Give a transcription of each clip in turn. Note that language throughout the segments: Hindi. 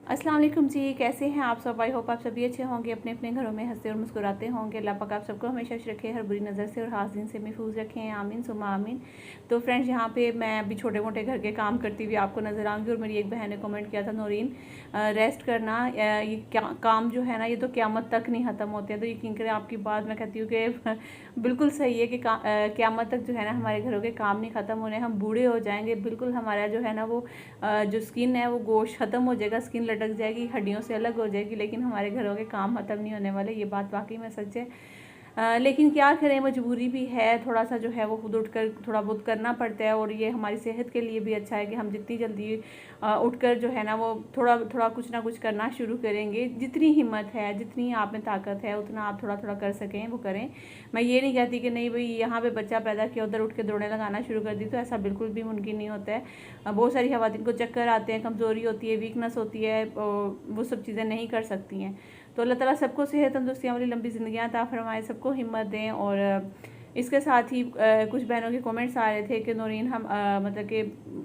अस्सलाम वालेकुम जी, कैसे हैं आप सब। आई होप आप सभी अच्छे होंगे, अपने अपने घरों में हंसते और मुस्कुराते होंगे। अल्लाह पाक आप सबको हमेशा खुश रखे, हर बुरी नज़र से और हासिन से महफूज रखें, आमीन सुमा आमीन। तो फ्रेंड्स, यहाँ पे मैं अभी छोटे मोटे घर के काम करती हुई आपको नज़र आऊँगी। और मेरी एक बहन ने कमेंट किया था, नौरीन रेस्ट करना, ये क्या काम जो है ना, ये तो क़यामत तक नहीं ख़त्म होते हैं। तो यकीन करें आपकी बात मैं कहती हूँ कि बिल्कुल सही है कि क़यामत तक जो है ना हमारे घरों के काम नहीं ख़त्म होने, हम बूढ़े हो जाएंगे, बिल्कुल हमारा जो है ना वो जो स्किन है वो गोश्त ख़त्म हो जाएगा, स्किन लटक जाएगी, हड्डियों से अलग हो जाएगी, लेकिन हमारे घरों के काम ख़त्म नहीं होने वाले। ये बात वाकई में सच है। लेकिन क्या करें, मजबूरी भी है, थोड़ा सा जो है वो खुद उठकर थोड़ा बहुत करना पड़ता है। और ये हमारी सेहत के लिए भी अच्छा है कि हम जितनी जल्दी उठकर जो है ना वो थोड़ा थोड़ा कुछ ना कुछ करना शुरू करेंगे। जितनी हिम्मत है, जितनी आप में ताकत है, उतना आप थोड़ा थोड़ा कर सकें वो करें। मैं ये नहीं कहती कि नहीं भाई यहाँ पे बच्चा पैदा किया उधर उठ के दौड़ने लगाना शुरू कर दी, तो ऐसा बिल्कुल भी मुमकिन नहीं होता है। बहुत सारी खवातीन को चक्कर आते हैं, कमज़ोरी होती है, वीकनेस होती है, वो सब चीज़ें नहीं कर सकती हैं। तो अल्लाह ताला सबको सेहत तंदुरुस्तियाँ वाली लंबी ज़िंदगियाँ अता फरमाए, सबको हिम्मत दें। और इसके साथ ही कुछ बहनों के कमेंट्स आ रहे थे कि नौरीन हम मतलब कि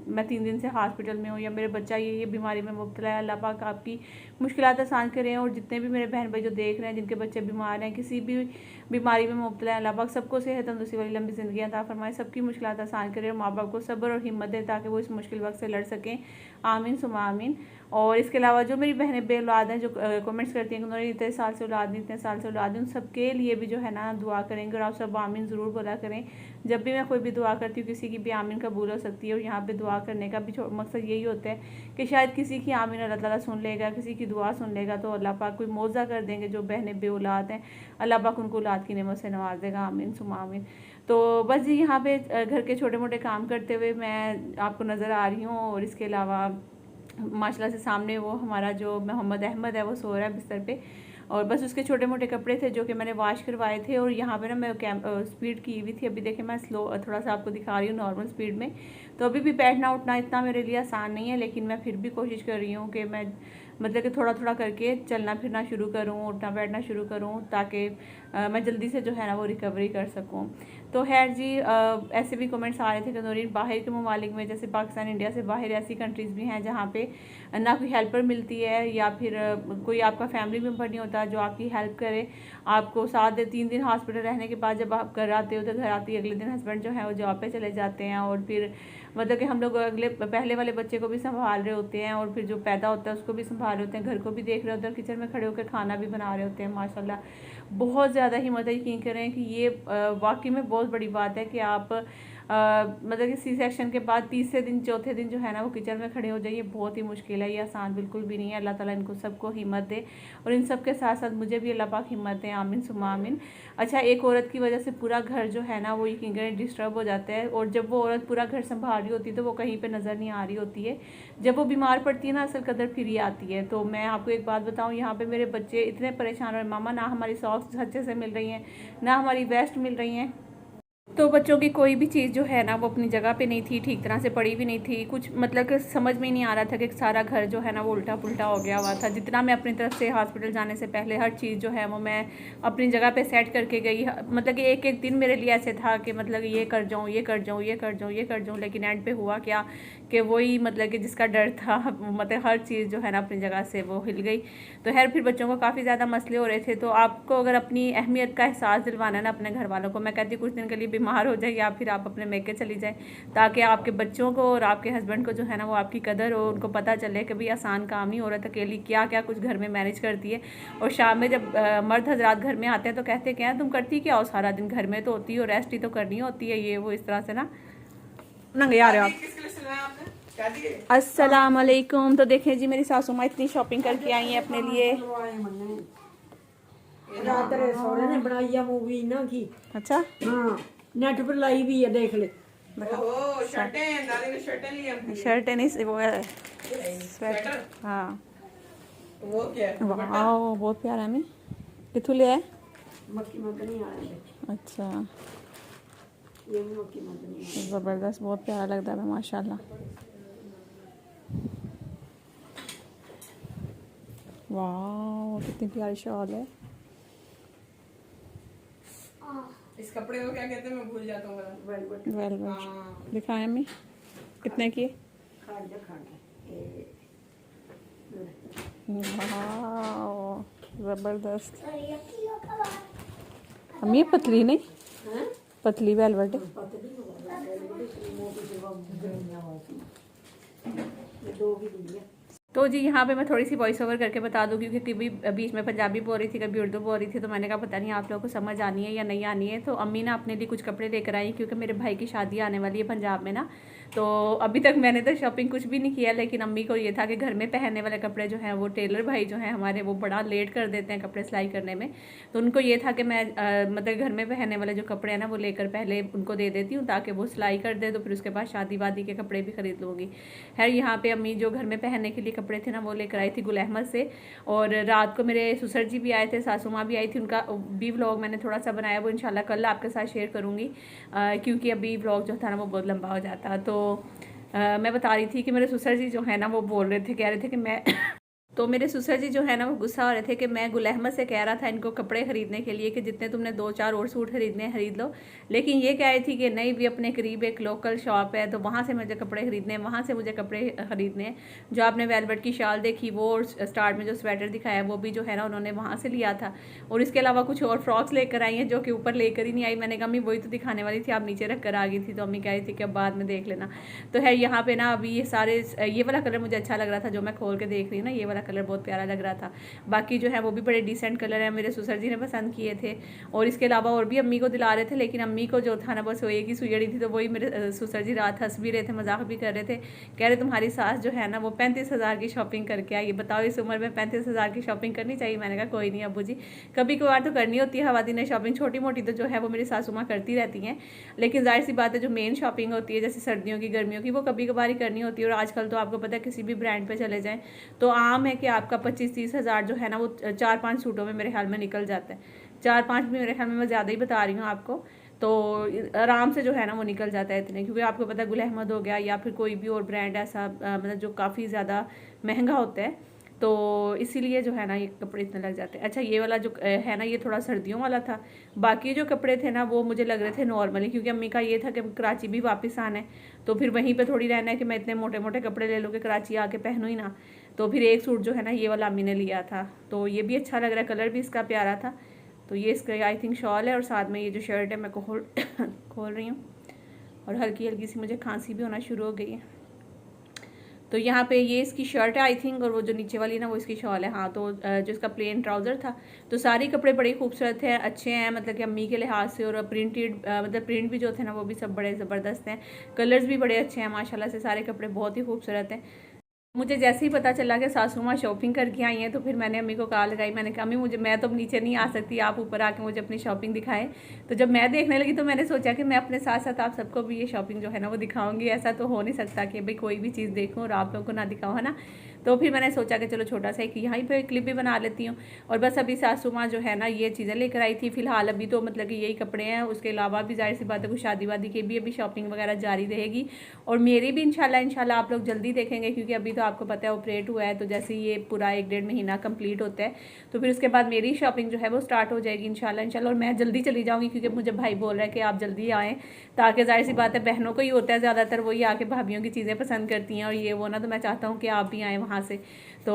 मैं 3 दिन से हॉस्पिटल में हूँ, या मेरे बच्चा ये बीमारी में मुब्तला है। अल्लाह पाक आपकी मुश्किलात आसान करें। और जितने भी मेरे बहन भाई जो देख रहे हैं, जिनके बच्चे बीमार हैं, किसी भी बीमारी में मुब्तला है, अल्लाह पाक सबको सेहत तंदुरुस्ती वाली लंबी ज़िंदगी अता फरमाए, सबकी मुश्किलात आसान करें। और माँ बाप को सब्र और हिम्मत दें ताकि वो इस मुश्किल वक्त से लड़ सकें, आमीन सुमा आमीन। और इसके अलावा जो मेरी बहनें बे औलाद हैं, जो कमेंट्स करती हैं कि उन्होंने इतने साल से औलाद नहीं, इतने साल से औलाद नहीं, उन सबके लिए भी जो है ना दुआ करेंगे। और आप सब आमीन ज़रूर बोला करें। जब भी मैं कोई भी दुआ करती हूँ, किसी की भी आमीन कबूल हो सकती है। और यहाँ पे दुआ करने का भी मकसद यही होता है कि शायद किसी की आमीन अल्लाह ताला सुन लेगा, किसी की दुआ सुन लेगा, तो अल्लाह पाक कोई मौज़ा कर देंगे। जो बहनें बे औलाद हैं, अल्लाह पाक उनको औलाद की नेमत से नवाज देगा, आमीन सुमा आमीन। तो बस जी, यहाँ पे घर के छोटे मोटे काम करते हुए मैं आपको नज़र आ रही हूँ। और इसके अलावा माशाल्लाह से सामने वो हमारा जो मोहम्मद अहमद है वो सो रहा है बिस्तर पे। और बस उसके छोटे मोटे कपड़े थे जो कि मैंने वॉश करवाए थे। और यहाँ पे ना मैं स्पीड की हुई थी, अभी देखें मैं स्लो थोड़ा सा आपको दिखा रही हूँ नॉर्मल स्पीड में। तो अभी भी बैठना उठना इतना मेरे लिए आसान नहीं है, लेकिन मैं फिर भी कोशिश कर रही हूँ कि मैं मतलब कि थोड़ा थोड़ा करके चलना फिरना शुरू करूँ, उठना बैठना शुरू करूँ, ताकि मैं जल्दी से जो है ना वो रिकवरी कर सकूँ। तो खैर जी, ऐसे भी कमेंट्स आ रहे थे कि नौरीन बाहर के ममालिक में, जैसे पाकिस्तान इंडिया से बाहर ऐसी कंट्रीज़ भी हैं जहाँ पे ना कोई हेल्पर मिलती है, या फिर कोई आपका फैमिली मेम्बर नहीं होता जो आपकी हेल्प करे। आपको 3 दिन हॉस्पिटल रहने के बाद जब आप घर आते हो, तो घर आते ही अगले दिन हस्बैंड जो है वो जॉब पे चले जाते हैं। और फिर मतलब कि हम लोग पहले वाले बच्चे को भी संभाल रहे होते हैं, और फिर जो पैदा होता है उसको भी संभाल रहे होते हैं, घर को भी देख रहे होते हैं, किचन में खड़े होकर खाना भी बना रहे होते हैं। माशाल्लाह बहुत ज़्यादा हिम्मत है। यकीन करें कि ये वाकई में बहुत बड़ी बात है कि आप मतलब कि सी सेक्शन के बाद तीसरे दिन चौथे दिन जो है ना वो किचन में खड़े हो जाइए, बहुत ही मुश्किल है, ये आसान बिल्कुल भी नहीं है। अल्लाह ताला इनको सबको हिम्मत दे, और इन सब के साथ साथ मुझे भी अल्लाह पाक हिम्मत दे, आमीन सुमा आमीन। अच्छा, एक औरत की वजह से पूरा घर जो है ना वो यकीन करें डिस्टर्ब हो जाता है। और जब वो औरत पूरा घर संभाल रही होती है तो वो कहीं पर नज़र नहीं आ रही होती है। जब वो बीमार पड़ती है ना, असल कदर फिर ही आती है। तो मैं आपको एक बात बताऊँ, यहाँ पर मेरे बच्चे इतने परेशान हो, मामा ना हमारी सॉक्स अच्छे से मिल रही हैं, ना हमारी वेस्ट मिल रही हैं। तो बच्चों की कोई भी चीज़ जो है ना वो अपनी जगह पे नहीं थी, ठीक तरह से पड़ी भी नहीं थी, कुछ मतलब कि समझ में ही नहीं आ रहा था कि सारा घर जो है ना वो उल्टा पुल्टा हो गया हुआ था। जितना मैं अपनी तरफ से हॉस्पिटल जाने से पहले हर चीज़ जो है वो मैं अपनी जगह पे सेट करके गई। मतलब कि एक एक दिन मेरे लिए ऐसे था कि मतलब ये कर जाऊँ, ये कर जाऊँ, ये कर जाऊँ, ये कर जाऊँ, लेकिन एंड पे हुआ क्या कि वही मतलब कि जिसका डर था, मतलब हर चीज़ जो है ना अपनी जगह से वो हिल गई। तो खैर फिर बच्चों को काफ़ी ज़्यादा मसले हो रहे थे। तो आपको अगर अपनी अहमियत का एहसास दिलवाना है ना अपने घर वालों को, मैं कहती कुछ दिन के लिए बीमार हो जाए, या फिर आप अपने मेके चली जाए, ताकि आपके बच्चों को और आपके हस्बैंड को जो है ना वो आपकी कदर हो, उनको पता चले कि भाई आसान काम नहीं, औरत अकेली क्या क्या कुछ घर में मैनेज करती है। और शाम में जब मर्द हजरात घर में आते हैं तो कहते क्या है, तुम करती क्या हो सारा दिन, घर में तो होती हो, रेस्ट ही तो करनी होती है, ये वो इस तरह से ना नंगे आ रहे हो आप। अस्सलाम वालेकुम। तो देखें जी, मेरी सासू माँ इतनी शॉपिंग करके आई हैं अपने लिए। रात रे सोरे ने बनाई है मूवी ना की। अच्छा, हाँ, नेट पर लाई भी है, देख ले। ओहो, शर्टें दादी ने शर्टें ली अपनी। शर्ट नहीं, वो है स्वेटर। हाँ, वो क्या है? वाह बहुत प्यारा है। मैं किथु ले आए? मक्की मदनी आ रही है। अच्छा, ये भी मक्की मदनी है। ज़बरदस्त, बहुत प्यारा लगता है माशाल्लाह। वाह कितनी प्यारी शॉल है। इस कपड़े को क्या कहते हैं, मैं भूल जाता हूँ। वेलवेट दिखाएं मैं कितने की? खाड़ जा खाड़ जा। वाह, जबरदस्त। अम्मी ये पतली नहीं, हैं पतली वेलवेट है। पतली हो गई मोटी जब गनिया होती ये दो भी दी है। तो जी यहाँ पे मैं थोड़ी सी वॉइस ओवर करके बता दूँ, क्योंकि कभी बीच में पंजाबी बोल रही थी, कभी उर्दू बोल रही थी, तो मैंने कहा पता नहीं आप लोगों को समझ आनी है या नहीं आनी है। तो अम्मी ना अपने लिए कुछ कपड़े लेकर आई, क्योंकि मेरे भाई की शादी आने वाली है पंजाब में ना। तो अभी तक मैंने तो शॉपिंग कुछ भी नहीं किया, लेकिन अम्मी को ये था कि घर में पहनने वाले कपड़े जो हैं वो टेलर भाई जो हैं हमारे वो बड़ा लेट कर देते हैं कपड़े सिलाई करने में। तो उनको ये था कि मैं मतलब घर में पहनने वाले जो कपड़े हैं ना वो लेकर पहले उनको दे देती हूँ, ताकि वो सिलाई कर दे, तो फिर उसके बाद शादी वादी के कपड़े भी खरीद लूँगी। खैर यहाँ पे अम्मी जो घर में पहनने के लिए कपड़े थे ना वो लेकर आई थी गुल अहमद से। और रात को मेरे ससुर जी भी आए थे, सासू माँ भी आई थी, उनका भी व्लॉग मैंने थोड़ा सा बनाया, वो इंशाल्लाह कल आपके साथ शेयर करूँगी, क्योंकि अभी व्लॉग जो था ना वो बहुत लंबा हो जाता। तो मैं बता रही थी कि मेरे ससुर जी जो है ना वो बोल रहे थे, कह रहे थे कि मैं तो मेरे ससुर जी जो है ना वो गुस्सा हो रहे थे कि मैं गुल अहमद से कह रहा था इनको कपड़े खरीदने के लिए कि जितने तुमने 2-4 और सूट खरीदने खरीद लो, लेकिन ये कह रही थी कि नहीं भी अपने करीब एक लोकल शॉप है तो वहाँ से मुझे कपड़े खरीदने हैं, वहाँ से मुझे कपड़े खरीदने हैं। जो आपने वेलवेट की शाल देखी वो और स्टार्ट में जो स्वेटर दिखाया वो भी जो है ना उन्होंने वहाँ से लिया था। और इसके अलावा कुछ और फ्रॉक्स लेकर आई हैं जो कि ऊपर लेकर ही नहीं आई। मैंने कहा अम्मी वही तो दिखाने वाली थी, आप नीचे रख कर आ गई थी। तो अम्मी कह रही थी कि अब बाद में देख लेना। तो है यहाँ पे ना अभी ये सारे, ये वाला कलर मुझे अच्छा लग रहा था जो मैं खोल के देख रही हूँ ना, ये वाला कलर बहुत प्यारा लग रहा था। बाकी जो है वो भी बड़े डिसेंट कलर हैं, मेरे ससुर जी ने पसंद किए थे। और इसके अलावा और भी अम्मी को दिला रहे थे, लेकिन अम्मी को जो था ना बस वो एक ही सुजड़ी थी। तो वही मेरे ससुर जी रात हंस भी रहे थे, मजाक भी कर रहे थे, कह रहे तुम्हारी सास जो है ना वो 35,000 की शॉपिंग करके आई। बताओ इस उम्र में 35,000 की शॉपिंग करनी चाहिए? मैंने कहा कोई नहीं अब्बू जी, कभी कभार तो करनी होती है हवादीन शॉपिंग, छोटी मोटी तो जो है वो मेरी सासू माँ करती रहती हैं, लेकिन जाहिर सी बात है जो मेन शॉपिंग होती है जैसे सर्दियों की गर्मियों की वो कभी कभार ही करनी होती है। और आजकल तो आपको पता है किसी भी ब्रांड पे चले जाएं तो आम है कि आपका 25-30 हज़ार जो है ना वो 4-5 सूटों में मेरे ख्याल में निकल जाता है। 4-5 भी मेरे ख्याल में मैं ज़्यादा ही बता रही हूँ आपको, तो आराम से जो है ना वो निकल जाता है इतने, क्योंकि आपको पता है गुल अहमद हो गया या फिर कोई भी और ब्रांड ऐसा मतलब जो काफ़ी ज़्यादा महंगा होता है, तो इसीलिए जो है ना ये कपड़े इतने लग जाते हैं। अच्छा ये वाला जो है ना ये थोड़ा सर्दियों वाला था, बाकी जो कपड़े थे ना वो मुझे लग रहे थे नॉर्मली, क्योंकि अम्मी का ये था कि कराची भी वापस आना है तो फिर वहीं पे थोड़ी रहना है कि मैं इतने मोटे मोटे कपड़े ले लूँ कि कराची आके पहनूँ ही ना। तो फिर एक सूट जो है ना ये वाला अम्मी ने लिया था, तो ये भी अच्छा लग रहा है, कलर भी इसका प्यारा था। तो ये इसका आई थिंक शॉल है और साथ में ये जो शर्ट है मैं खोल रही हूँ, और हल्की हल्की सी मुझे खांसी भी होना शुरू हो गई है। तो यहाँ पे ये इसकी शर्ट है आई थिंक, और वो जो नीचे वाली ना वो इसकी शॉल है। हाँ तो जो इसका प्लेन ट्राउज़र था। तो सारे कपड़े बड़े खूबसूरत हैं, अच्छे हैं, मतलब कि अम्मी के लिहाज से, और प्रिंटेड मतलब प्रिंट भी जो थे ना वो भी सब बड़े ज़बरदस्त हैं, कलर्स भी बड़े अच्छे हैं माशाल्लाह से, सारे कपड़े बहुत ही खूबसूरत हैं। मुझे जैसे ही पता चला कि सासू माँ शॉपिंग करके आई हैं तो फिर मैंने अम्मी को कॉल लगाई, मैंने कहा अम्मी मैं तो नीचे नहीं आ सकती, आप ऊपर आके मुझे अपनी शॉपिंग दिखाएं। तो जब मैं देखने लगी तो मैंने सोचा कि मैं अपने साथ साथ आप सबको भी ये शॉपिंग जो है ना वो दिखाऊंगी। ऐसा तो हो नहीं सकता कि भाई कोई भी चीज़ देखूँ और आप लोगों को ना दिखाऊँ, है ना। तो फिर मैंने सोचा कि चलो छोटा सा एक यहाँ पे क्लिप भी बना लेती हूँ। और बस अभी सासू माँ जो है ना ये चीज़ें लेकर आई थी फिलहाल, अभी तो मतलब कि यही कपड़े हैं, उसके अलावा भी जाहिर सी बात है कुछ शादी वादी की भी अभी शॉपिंग वगैरह जारी रहेगी। और मेरी भी इंशाल्लाह आप लोग जल्दी देखेंगे, क्योंकि अभी तो आपको पता है ऑपरेट हुआ है, तो जैसे ये पूरा 1-1.5 महीना कंप्लीट होता है तो फिर उसके बाद मेरी शॉपिंग जो है वो स्टार्ट हो जाएगी इंशाल्लाह। और मैं जल्दी चली जाऊँगी, क्योंकि मुझे भाई बोल रहा है कि आप जल्दी आएँ, ताकि जाहिर सी बात है बहनों को ही होता है ज़्यादातर, वही आके भाभीयों की चीज़ें पसंद करती हैं और ये वो ना, तो मैं चाहता हूँ कि आप भी आएँ वहाँ से। तो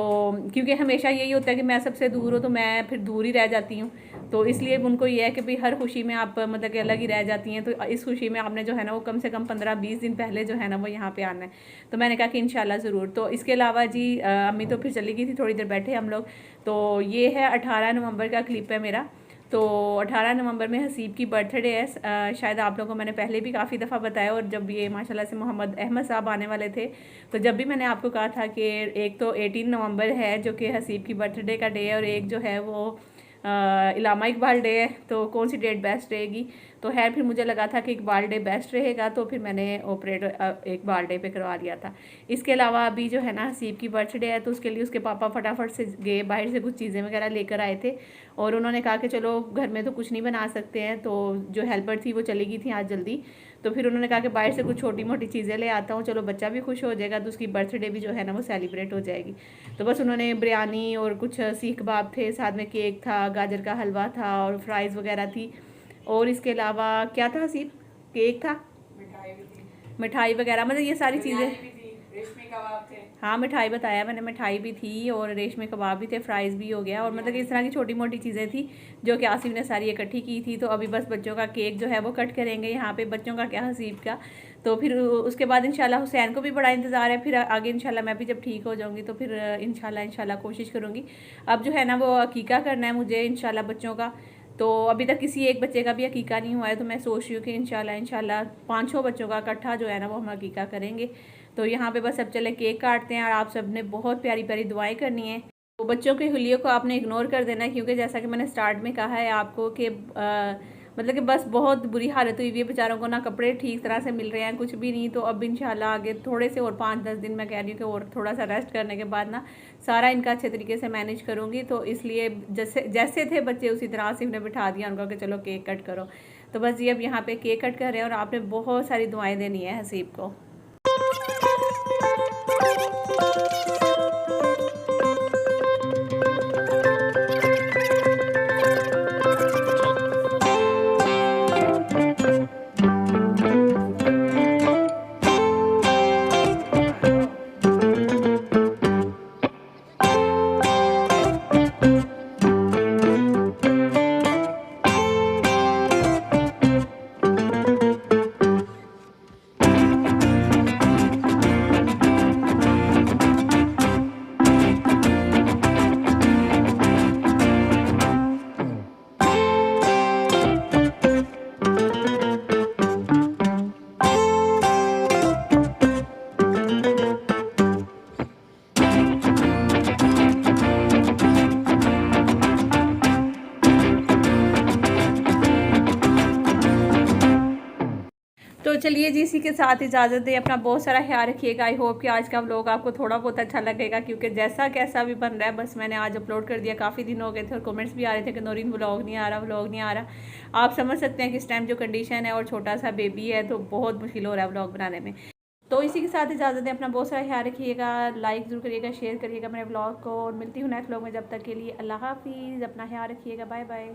क्योंकि हमेशा यही होता है कि मैं सबसे दूर हूँ तो मैं फिर दूर ही रह जाती हूँ, तो इसलिए उनको ये है कि भाई हर खुशी में आप मतलब कि अलग ही रह जाती हैं, तो इस खुशी में आपने जो है ना वो कम से कम 15-20 दिन पहले जो है ना वो यहाँ पे आना है। तो मैंने कहा कि इंशाल्लाह ज़रूर। तो इसके अलावा जी अम्मी तो फिर चली गई थी, थोड़ी देर बैठे हम लोग। तो ये है 18 नवंबर का क्लिप है मेरा। तो 18 नवंबर में हसीब की बर्थडे है, शायद आप लोगों को मैंने पहले भी काफ़ी दफ़ा बताया। और जब ये माशाल्लाह से मोहम्मद अहमद साहब आने वाले थे तो जब भी मैंने आपको कहा था कि एक तो 18 नवंबर है जो कि हसीब की बर्थडे का डे है, और एक जो है वो इलामा इकबाल डे है, तो कौन सी डेट बेस्ट रहेगी। तो है फिर मुझे लगा था कि इकबाल डे बेस्ट रहेगा, तो फिर मैंने ऑपरेट इकबाल डे पे करवा लिया था। इसके अलावा अभी जो है ना हसीब की बर्थडे है तो उसके लिए उसके पापा फटाफट से गए बाहर से कुछ चीज़ें वगैरह लेकर आए थे, और उन्होंने कहा कि चलो घर में तो कुछ नहीं बना सकते हैं, तो जो हेल्पर थी वो चली गई थी आज जल्दी, तो फिर उन्होंने कहा कि बाहर से कुछ छोटी मोटी चीज़ें ले आता हूँ, चलो बच्चा भी खुश हो जाएगा, तो उसकी बर्थडे भी जो है ना वो सेलिब्रेट हो जाएगी। तो बस उन्होंने बिरयानी और कुछ सीख कबाब थे, साथ में केक था, गाजर का हलवा था और फ्राइज़ वगैरह थी, और इसके अलावा क्या था हसीब, केक था, मिठाई भी थी, मिठाई वगैरह, मतलब ये सारी चीज़ें, रेशमी कबाब थे। हाँ मिठाई बताया मैंने, मिठाई भी थी और रेशमी कबाब भी थे, फ्राइज़ भी हो गया, और मतलब इस तरह की छोटी मोटी चीज़ें थी जो कि आसिफ ने सारी इकट्ठी की थी। तो अभी बस बच्चों का केक जो है वो कट करेंगे यहाँ पे, बच्चों का क्या हसीब का। तो फिर उसके बाद इंशाल्लाह हुसैन को भी बड़ा इंतज़ार है, फिर आगे इंशाल्लाह मैं भी जब ठीक हो जाऊँगी तो फिर इंशाल्लाह कोशिश करूँगी। अब जो है ना वो अकीका करना है मुझे इंशाल्लाह बच्चों का। तो अभी तक किसी एक बच्चे का भी अकीका नहीं हुआ है, तो मैं सोच रही हूँ कि इंशाल्लाह 5-6 बच्चों का इकट्ठा जो है ना वो हम अकीका करेंगे। तो यहाँ पे बस अब चले केक काटते हैं, और आप सब ने बहुत प्यारी प्यारी दुआएं करनी है। तो बच्चों के हुलियों को आपने इग्नोर कर देना है, क्योंकि जैसा कि मैंने स्टार्ट में कहा है आपको कि मतलब कि बस बहुत बुरी हालत हुई हुई है बेचारों को, ना कपड़े ठीक तरह से मिल रहे हैं, कुछ भी नहीं। तो अब इंशाल्लाह आगे थोड़े से और 5-10 दिन मैं कह रही हूँ कि और थोड़ा सा रेस्ट करने के बाद ना सारा इनका अच्छे तरीके से मैनेज करूँगी। तो इसलिए जैसे थे बच्चे उसी तरह आसिफ ने बिठा दिया उनको कि चलो केक कट करो। तो बस ये अब यहाँ पे केक कट कर रहे हैं, और आपने बहुत सारी दुआएं देनी है हसीब को। तो चलिए जी, इसी के साथ इजाज़त दें, अपना बहुत सारा ख्याल रखिएगा। आई होप कि आज का व्लॉग आपको थोड़ा बहुत अच्छा लगेगा, क्योंकि जैसा कैसा भी बन रहा है बस मैंने आज अपलोड कर दिया। काफ़ी दिन हो गए थे और कमेंट्स भी आ रहे थे कि नौरीन व्लॉग नहीं आ रहा। आप समझ सकते हैं कि इस टाइम जो कंडीशन है और छोटा सा बेबी है तो बहुत मुश्किल हो रहा है व्लॉग बनाने में। तो इसी के साथ इजाज़त दें, अपना बहुत सारा ख्याल रखिएगा, लाइक ज़रूर करिएगा, शेयर करिएगा मेरे व्लॉग को, और मिलती हूँ नेक्स्ट व्लॉग में। जब तक के लिए अल्लाह हाफिज़, अपना ख्याल रखिएगा, बाय बाय।